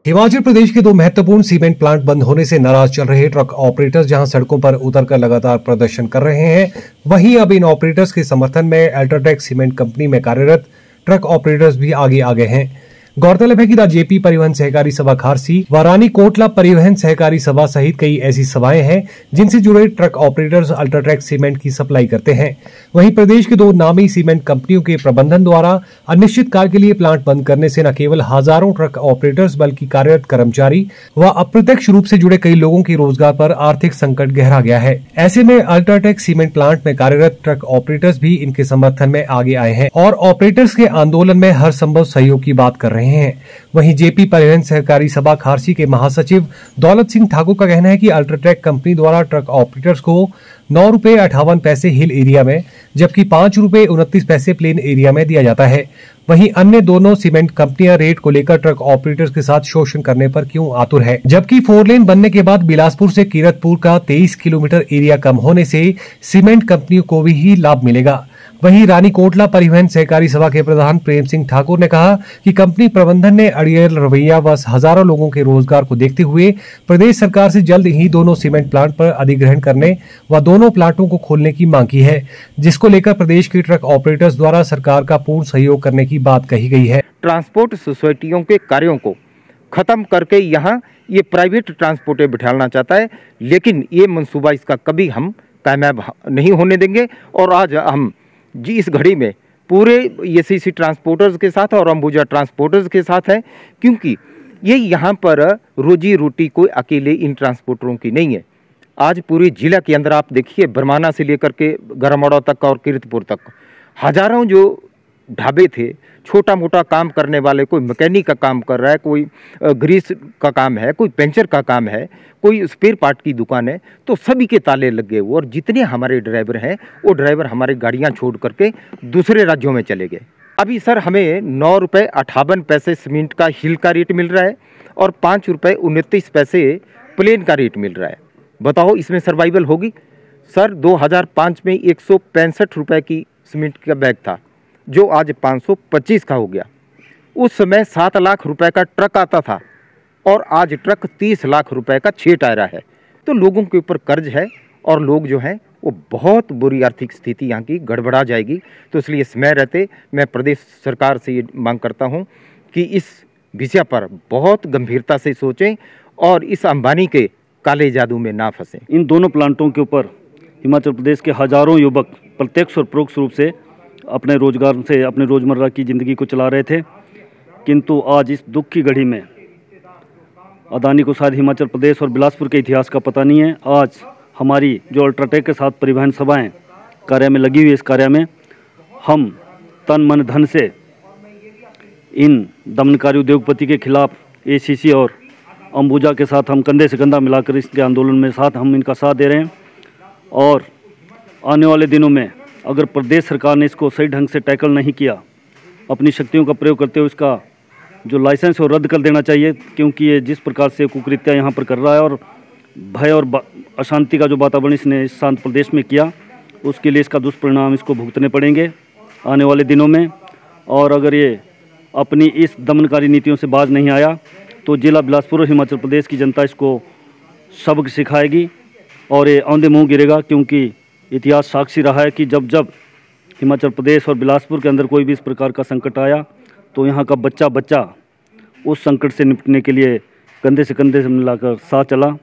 हिमाचल प्रदेश के दो महत्वपूर्ण सीमेंट प्लांट बंद होने से नाराज चल रहे ट्रक ऑपरेटर्स जहां सड़कों पर उतरकर लगातार प्रदर्शन कर रहे हैं, वहीं अब इन ऑपरेटर्स के समर्थन में अल्ट्राटेक सीमेंट कंपनी में कार्यरत ट्रक ऑपरेटर्स भी आगे आ गए हैं। गौरतलब है कि जेपी परिवहन सहकारी सभा खारसी व रानी कोटला परिवहन सहकारी सभा सहित कई ऐसी सभाएं हैं जिनसे जुड़े ट्रक ऑपरेटर्स अल्ट्राटेक सीमेंट की सप्लाई करते हैं। वहीं प्रदेश के दो नामी सीमेंट कंपनियों के प्रबंधन द्वारा अनिश्चित काल के लिए प्लांट बंद करने से न केवल हजारों ट्रक ऑपरेटर्स बल्कि कार्यरत कर्मचारी व अप्रत्यक्ष रूप से जुड़े कई लोगों के रोजगार पर आर्थिक संकट गहरा गया है। ऐसे में अल्ट्राटेक सीमेंट प्लांट में कार्यरत ट्रक ऑपरेटर्स भी इनके समर्थन में आगे आए हैं और ऑपरेटर्स के आंदोलन में हर संभव सहयोग की बात कर रहे हैं। वहीं जेपी परिवहन सहकारी सभा खारसी के महासचिव दौलत सिंह ठाकुर का कहना है कि अल्ट्राटेक कंपनी द्वारा ट्रक ऑपरेटर्स को 9 रुपए 58 पैसे हिल एरिया में जबकि 5 रुपए 29 पैसे प्लेन एरिया में दिया जाता है। वहीं अन्य दोनों सीमेंट कंपनियां रेट को लेकर ट्रक ऑपरेटर्स के साथ शोषण करने पर क्यों आतुर है, जबकि 4 लेन बनने के बाद बिलासपुर से कीरतपुर का 23 किलोमीटर एरिया कम होने से सीमेंट कंपनियों को भी ही लाभ मिलेगा। वहीं रानी कोटला परिवहन सहकारी सभा के प्रधान प्रेम सिंह ठाकुर ने कहा कि कंपनी प्रबंधन ने अड़ियल रवैया व हजारों लोगों के रोजगार को देखते हुए प्रदेश सरकार से जल्द ही दोनों सीमेंट प्लांट पर अधिग्रहण करने व दोनों प्लांटों को खोलने की मांग की है, जिसको लेकर प्रदेश के ट्रक ऑपरेटर्स द्वारा सरकार का पूर्ण सहयोग करने की बात कही गई है। ट्रांसपोर्ट सोसाइटियों के कार्यों को खत्म करके यहाँ ये प्राइवेट ट्रांसपोर्ट बिठाना चाहता है, लेकिन ये मंसूबा इसका कभी हम कामयाब नहीं होने देंगे। और आज हम जी इस घड़ी में पूरे एसीसी ट्रांसपोर्टर्स के साथ और अंबुजा ट्रांसपोर्टर्स के साथ है, क्योंकि ये यहाँ पर रोजी रोटी कोई अकेले इन ट्रांसपोर्टरों की नहीं है। आज पूरे जिला के अंदर आप देखिए, बरमाना से लेकर के गरमौड़ा तक और कीरतपुर तक हजारों जो ढाबे थे, छोटा मोटा काम करने वाले, कोई मैकेनिक का काम कर रहा है, कोई ग्रीस का काम है, कोई पंचर का काम है, कोई स्पेयर पार्ट की दुकान है, तो सभी के ताले लगे हुए। और जितने हमारे ड्राइवर हैं वो ड्राइवर हमारे गाड़ियां छोड़ करके दूसरे राज्यों में चले गए। अभी सर हमें 9 रुपये 58 पैसे सीमेंट का हिल का रेट मिल रहा है और 5 रुपये 29 पैसे प्लेन का रेट मिल रहा है। बताओ इसमें सर्वाइवल होगी? सर 2005 में 165 रुपये की सीमेंट का बैग था जो आज 525 का हो गया। उस समय 7 लाख रुपए का ट्रक आता था और आज ट्रक 30 लाख रुपए का 6 टायरा है। तो लोगों के ऊपर कर्ज है और लोग जो हैं वो बहुत बुरी आर्थिक स्थिति यहाँ की गड़बड़ा जाएगी। तो इसलिए समय रहते मैं प्रदेश सरकार से ये मांग करता हूँ कि इस विषय पर बहुत गंभीरता से सोचें और इस अंबानी के काले जादू में ना फंसें। इन दोनों प्लांटों के ऊपर हिमाचल प्रदेश के हजारों युवक प्रत्यक्ष और परोक्ष रूप से अपने रोजगार से अपने रोजमर्रा की ज़िंदगी को चला रहे थे, किंतु आज इस दुख की घड़ी में अदानी को शायद हिमाचल प्रदेश और बिलासपुर के इतिहास का पता नहीं है। आज हमारी जो अल्ट्राटेक के साथ परिवहन सभाएं कार्य में लगी हुई है, इस कार्य में हम तन मन धन से इन दमनकारी उद्योगपति के खिलाफ एसीसी और अंबुजा के साथ हम कंधे से कंधा मिलाकर इसके आंदोलन में साथ हम इनका साथ दे रहे हैं। और आने वाले दिनों में अगर प्रदेश सरकार ने इसको सही ढंग से टैकल नहीं किया, अपनी शक्तियों का प्रयोग करते हुए इसका जो लाइसेंस है वो रद्द कर देना चाहिए, क्योंकि ये जिस प्रकार से कुकृत्या यहाँ पर कर रहा है और भय और अशांति का जो वातावरण इसने इस शांत प्रदेश में किया, उसके लिए इसका दुष्परिणाम इसको भुगतने पड़ेंगे आने वाले दिनों में। और अगर ये अपनी इस दमनकारी नीतियों से बाज नहीं आया तो जिला बिलासपुर और हिमाचल प्रदेश की जनता इसको सबक सिखाएगी और ये औंधे मुँह गिरेगा, क्योंकि इतिहास साक्षी रहा है कि जब जब हिमाचल प्रदेश और बिलासपुर के अंदर कोई भी इस प्रकार का संकट आया तो यहाँ का बच्चा उस संकट से निपटने के लिए कंधे से मिलाकर साथ चला।